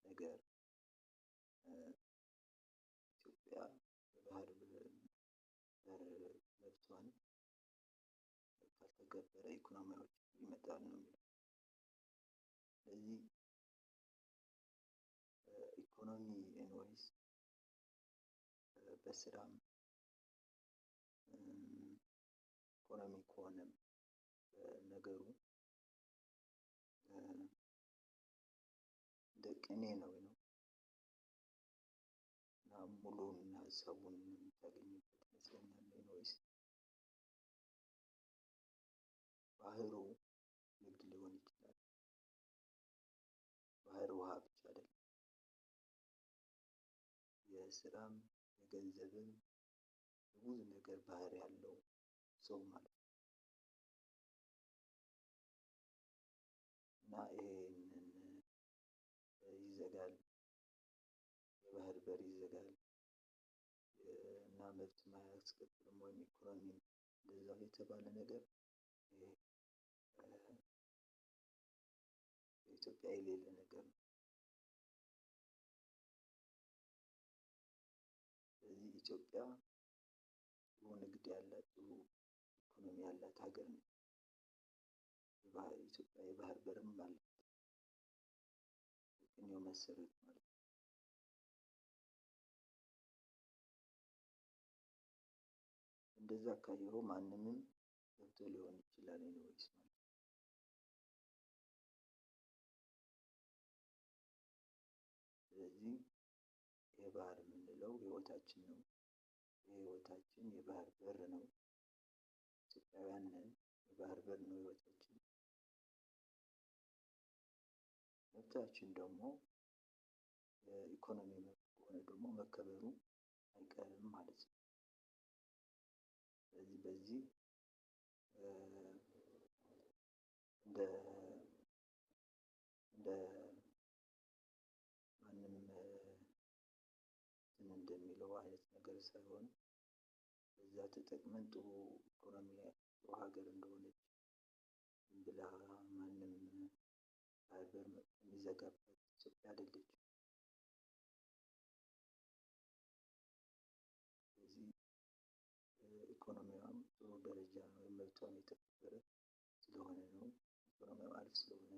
ነገር ኢትዮጵያ የባህር በር መብቷን ካልተገበረ ኢኮኖሚያዊ ችግር ይመጣል ነው የሚለው። ስለዚህ ኢኮኖሚ ኤንዌይስ በስራም ኢኮኖሚ ከሆነም ነገሩ እንደ ቅኔ ነው እና ሙሉውን ሀሳቡን የምታገኝበት ይመስለኛል። ኤንዌይስ ባህሩ ንግድ ሊሆን ይችላል። ባህር ውሃ ብቻ አይደለም። የስራም የገንዘብም ብዙ ነገር ባህር ያለው ሰው ማለት ነው እና ይሄንን ይዘጋል፣ የባህር በር ይዘጋል እና መብት ማያስከብርም ወይም ኢኮኖሚ እንደዛ የተባለ ነገር በኢትዮጵያ የሌለ ነገር ነው። ስለዚህ ኢትዮጵያ ጥሩ ንግድ ያላት ጥሩ ኢኮኖሚ ያላት ሀገር ነች። ኢትዮጵያ የባህር በርም አላት በቅኔው መሰረት ማለት ነው። እንደዛ ካየኸው ማንንም ገብቶ ሊሆን ይችላል ኤንዌይስ ማለት ነው። ስለዚህ የባህር የምንለው ህይወታችን ነው። የህይወታችን የባህር በር ነው። ኢትዮጵያውያን ነን። የባህር በር ነው ህይወታችን። መብታችን ደግሞ የኢኮኖሚ መብት ከሆነ ደግሞ መከበሩ አይቀርም ማለት ነው። ስለዚህ በዚህ እንደ ማንም እንደሚለው አይነት ነገር ሳይሆን በዛ ተጠቅመን ጥሩ ኢኮኖሚ ጥሩ ሀገር እንደሆነች ብላ ማንም ባህር በር የሚዘጋበት ኢትዮጵያ አይደለችም። ስለዚህ ኢኮኖሚዋም ጥሩ ደረጃ ነው፣ መብቷም የተከበረ ስለሆነ ነው፣ ኢኮኖሚዋ አሪፍ ስለሆነ